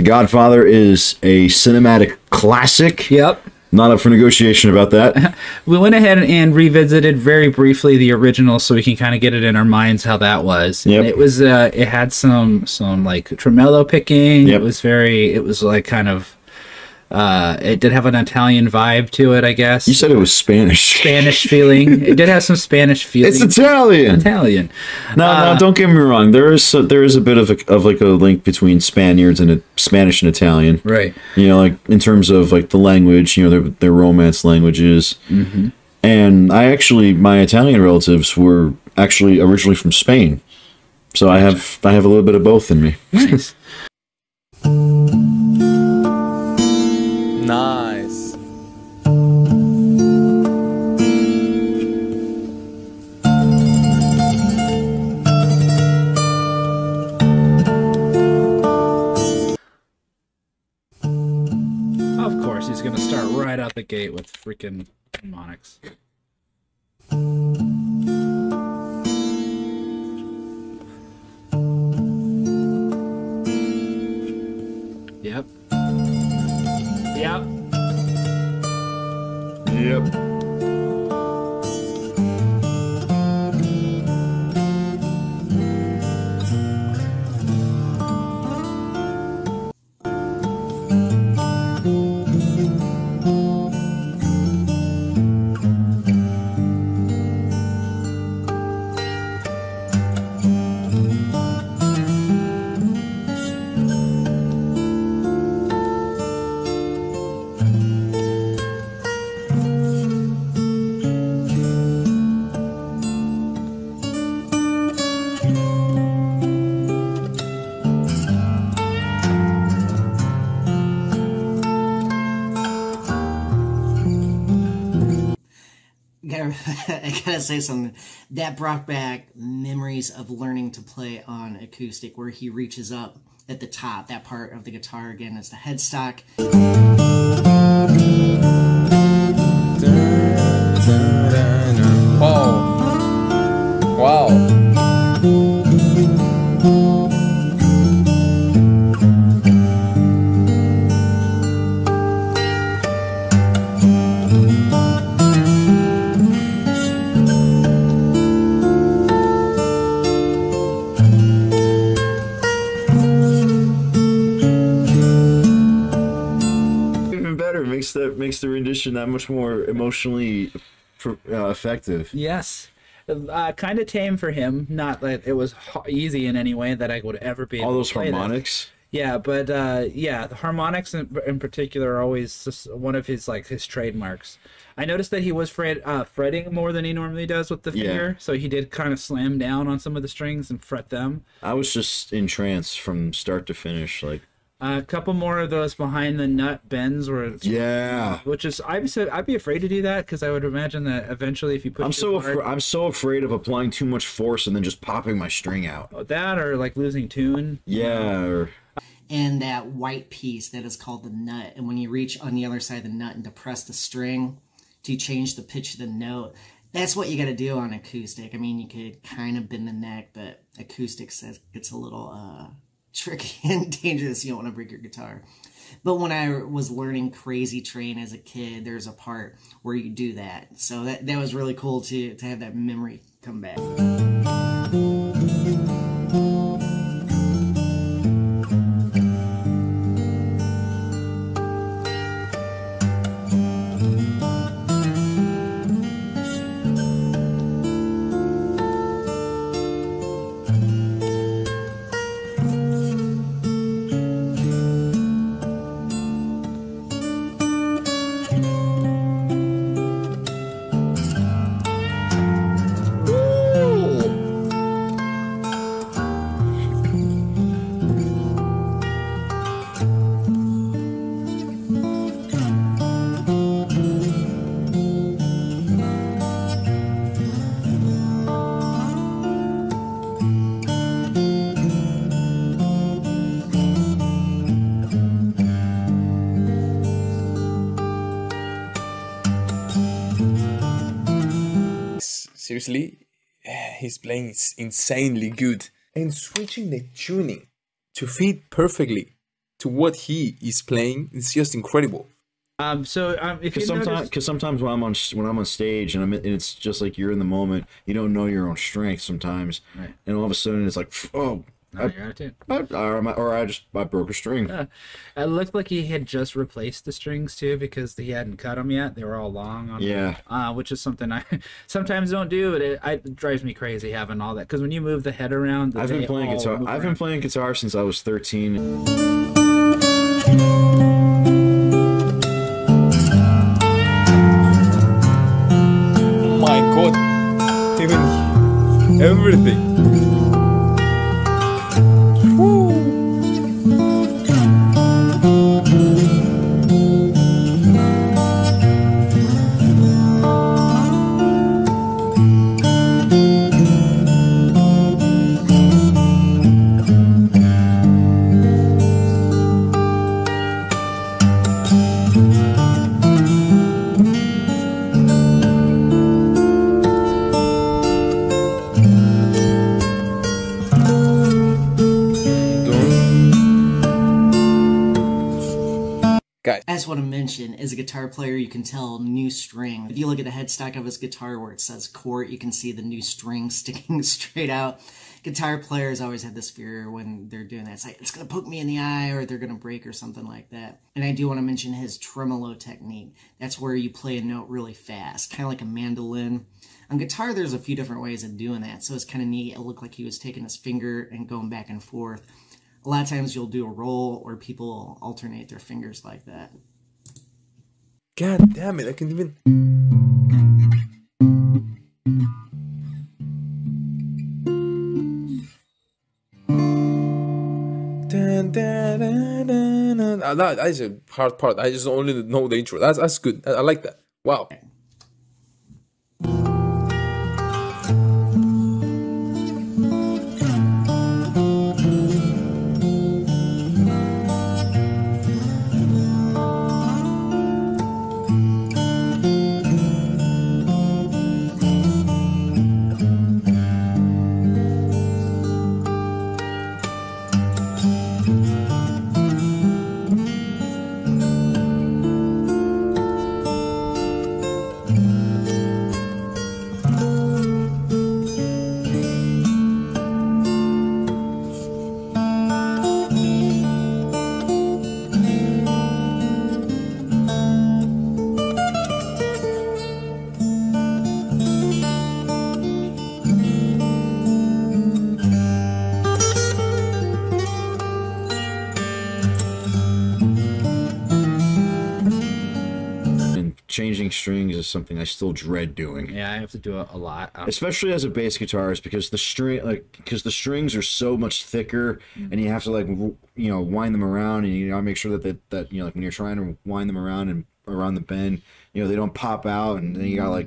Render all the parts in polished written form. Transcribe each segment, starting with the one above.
Godfather is a cinematic classic. Yep. Not up for negotiation about that. We went ahead and revisited very briefly the original so we can kind of get it in our minds how that was. Yep. And it was it had some like tremolo picking. Yep. It was like kind of it did have an Italian vibe to it, I guess. You said it was Spanish. Spanish feeling. It did have some Spanish feeling. It's Italian. Italian. No, don't get me wrong. There is a bit of like a link between Spaniards and Spanish and Italian. Right. You know, like in terms of like the language, you know, their romance languages. Mm-hmm. And my Italian relatives were actually originally from Spain, so I have a little bit of both in me. Nice. Nice. Of course, he's gonna start right out the gate with freaking harmonics. Yep. Yep. Yep. I gotta say something. That brought back memories of learning to play on acoustic, where he reaches up at the top. That part of the guitar again is the headstock. Wow. Wow. Makes the rendition that much more emotionally effective. Yes. Kind of tame for him. Not that it was easy in any way that I would ever be able All those to play harmonics. That. Yeah, but yeah, the harmonics in particular are always just one of his trademarks. I noticed that he was fretting more than he normally does with the finger, so he did kind of slam down on some of the strings and fret them. I was just in trance from start to finish, like. A couple more of those behind the nut bends where which is I'd be afraid to do that because I would imagine that eventually if you put I'm so afraid of applying too much force and then just popping my string out. That or like losing tune. Yeah. And that white piece that is called the nut, and when you reach on the other side of the nut and depress the string to change the pitch of the note, that's what you got to do on acoustic. I mean, you could kind of bend the neck, but acoustic says it's a little tricky and dangerous. You don't want to break your guitar. But when I was learning Crazy Train as a kid, there's a part where you do that. So that was really cool to have that memory come back. Seriously, he's playing insanely good and switching the tuning to fit perfectly to what he is playing, it's just incredible. If you notice, Because sometimes when I'm on stage and it's just like you're in the moment, you don't know your own strength sometimes, right. And all of a sudden it's like, oh, I broke a string. It looked like he had just replaced the strings too, because he hadn't cut them yet. They were all long. Which is something I sometimes don't do, but it drives me crazy having all that. Because when you move the head around, I've been playing guitar. I've been playing guitar since I was 13. My God, even everything. I just want to mention, as a guitar player, you can tell new string. If you look at the headstock of his guitar where it says Court, you can see the new string sticking straight out. Guitar players always have this fear when they're doing that. It's like, it's going to poke me in the eye, or they're going to break, or something like that. And I do want to mention his tremolo technique. That's where you play a note really fast, kind of like a mandolin. On guitar, there's a few different ways of doing that, so it's kind of neat. It looked like he was taking his finger and going back and forth. A lot of times you'll do a roll, or people alternate their fingers like that. God damn it, I can't even... That is a hard part. I just only know the intro. That's good. I like that. Wow. Changing strings is something I still dread doing. Yeah, I have to do it a lot, especially as a bass guitarist, because the strings are so much thicker, and you have to wind them around, and you gotta make sure that like when you're trying to wind them around and around the bend, they don't pop out, and then you gotta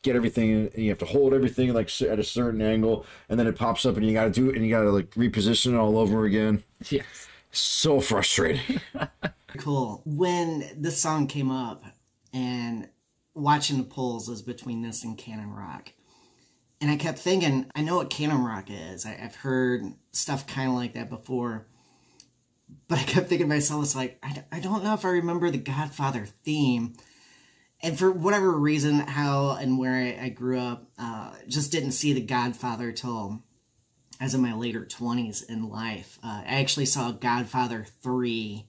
get everything, and you have to hold everything at a certain angle, and then it pops up, and you gotta do it, and you gotta reposition it all over again. Yes, so frustrating. Cool. When this song came up, and watching the polls is between this and Canon Rock. And I kept thinking, I know what Canon Rock is. I've heard stuff kind of like that before. But I kept thinking to myself, it's like, I don't know if I remember the Godfather theme. And for whatever reason, how and where I grew up, just didn't see the Godfather till I was in my later 20s in life. I actually saw Godfather 3.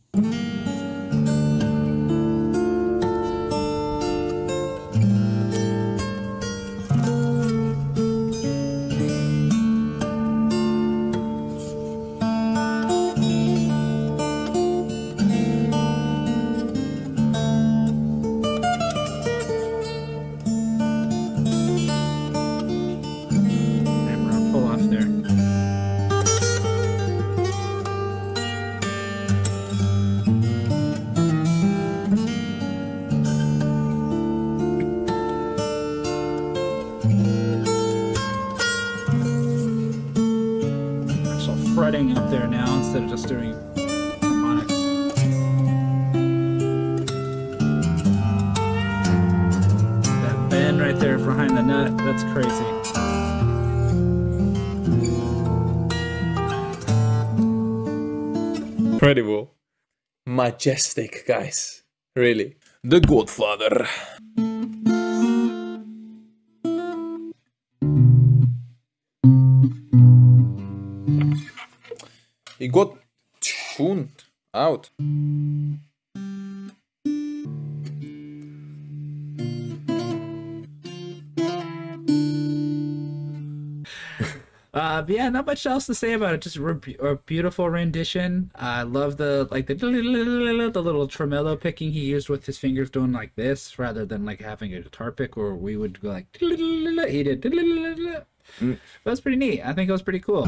Fretting up there now instead of just doing harmonics. That bend right there behind the nut, that's crazy. Incredible. majestic, guys. Really. The Godfather. He got tuned out. But yeah, not much else to say about it. Just a beautiful rendition. I love the little tremolo picking he used with his fingers doing like this rather than like having a guitar pick, or we would go like he did. That's pretty neat. I think it was pretty cool.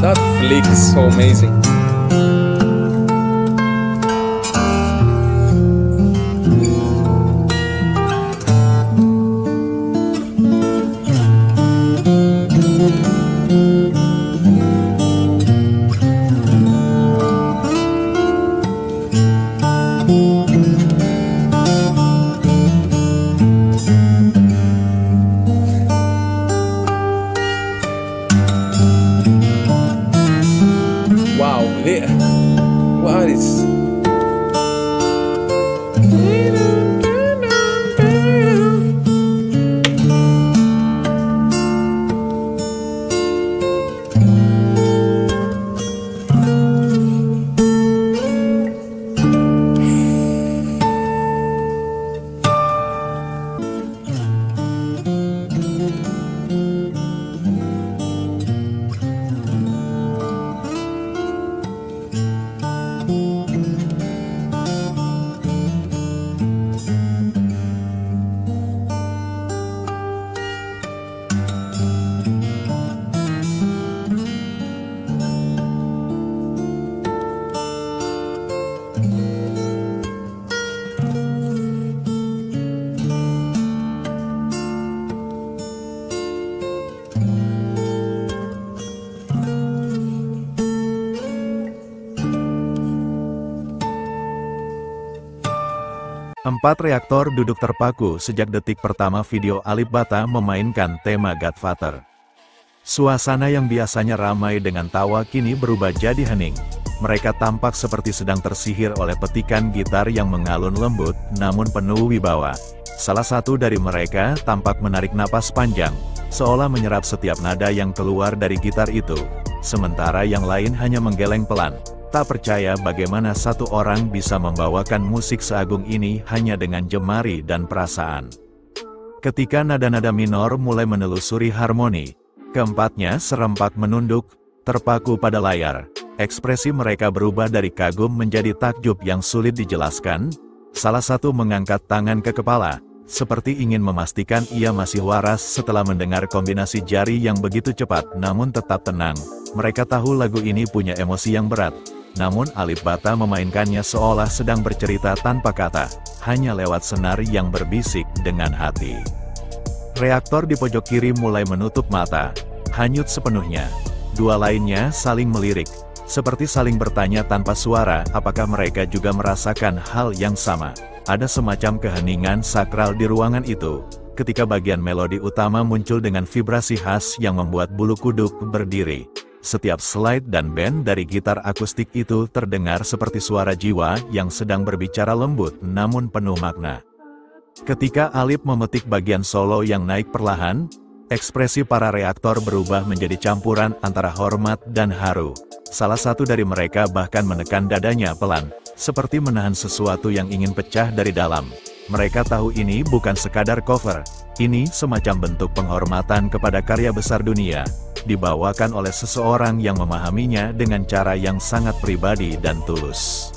That flick is so amazing. Wow, what is... Empat reaktor duduk terpaku sejak detik pertama video Alipbata memainkan tema Godfather. Suasana yang biasanya ramai dengan tawa kini berubah jadi hening. Mereka tampak seperti sedang tersihir oleh petikan gitar yang mengalun lembut, namun penuh wibawa. Salah satu dari mereka tampak menarik napas panjang, seolah menyerap setiap nada yang keluar dari gitar itu. Sementara yang lain hanya menggeleng pelan. Tak percaya bagaimana satu orang bisa membawakan musik seagung ini hanya dengan jemari dan perasaan. Ketika nada-nada minor mulai menelusuri harmoni, keempatnya serempak menunduk, terpaku pada layar. Ekspresi mereka berubah dari kagum menjadi takjub yang sulit dijelaskan. Salah satu mengangkat tangan ke kepala, seperti ingin memastikan ia masih waras setelah mendengar kombinasi jari yang begitu cepat namun tetap tenang. Mereka tahu lagu ini punya emosi yang berat. Namun Alipbata memainkannya seolah sedang bercerita tanpa kata, hanya lewat senar yang berbisik dengan hati. Reaktor di pojok kiri mulai menutup mata, hanyut sepenuhnya. Dua lainnya saling melirik, Seperti saling bertanya tanpa suara, apakah mereka juga merasakan hal yang sama. Ada semacam keheningan sakral di ruangan itu, ketika bagian melodi utama muncul dengan vibrasi khas yang membuat bulu kuduk berdiri. Setiap slide dan bend dari gitar akustik itu terdengar seperti suara jiwa yang sedang berbicara lembut namun penuh makna. Ketika Alip memetik bagian solo yang naik perlahan, ekspresi para reaktor berubah menjadi campuran antara hormat dan haru. Salah satu dari mereka bahkan menekan dadanya pelan, seperti menahan sesuatu yang ingin pecah dari dalam. Mereka tahu ini bukan sekadar cover, ini semacam bentuk penghormatan kepada karya besar dunia, dibawakan oleh seseorang yang memahaminya dengan cara yang sangat pribadi dan tulus.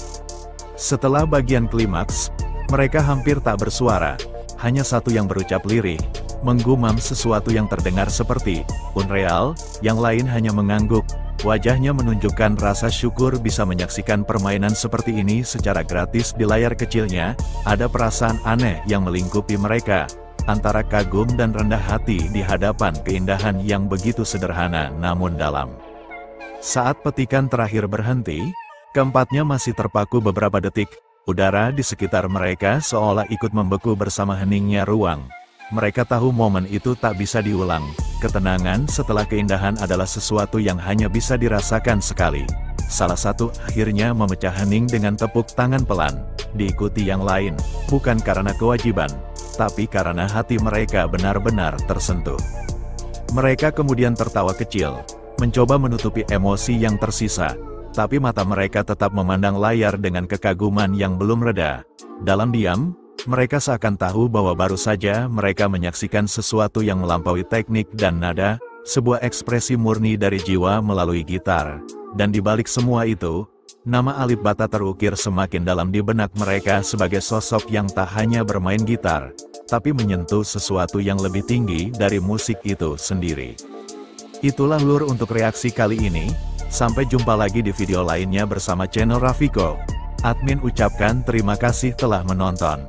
Setelah bagian klimaks, mereka hampir tak bersuara, hanya satu yang berucap lirih, menggumam sesuatu yang terdengar seperti unreal, yang lain hanya mengangguk. Wajahnya menunjukkan rasa syukur bisa menyaksikan permainan seperti ini secara gratis di layar kecilnya. Ada perasaan aneh yang melingkupi mereka, antara kagum dan rendah hati di hadapan keindahan yang begitu sederhana namun dalam. Saat petikan terakhir berhenti, keempatnya masih terpaku beberapa detik. Udara di sekitar mereka seolah ikut membeku bersama heningnya ruang. Mereka tahu momen itu tak bisa diulang. Ketenangan setelah keindahan adalah sesuatu yang hanya bisa dirasakan sekali. Salah satu akhirnya memecah hening dengan tepuk tangan pelan, diikuti yang lain, bukan karena kewajiban, tapi karena hati mereka benar-benar tersentuh. Mereka kemudian tertawa kecil, mencoba menutupi emosi yang tersisa, tapi mata mereka tetap memandang layar dengan kekaguman yang belum reda. Dalam diam, mereka seakan tahu bahwa baru saja mereka menyaksikan sesuatu yang melampaui teknik dan nada, sebuah ekspresi murni dari jiwa melalui gitar. Dan di balik semua itu, nama Alipbata terukir semakin dalam di benak mereka sebagai sosok yang tak hanya bermain gitar, tapi menyentuh sesuatu yang lebih tinggi dari musik itu sendiri. Itulah lur untuk reaksi kali ini. Sampai jumpa lagi di video lainnya bersama channel Rafiko. Admin ucapkan terima kasih telah menonton.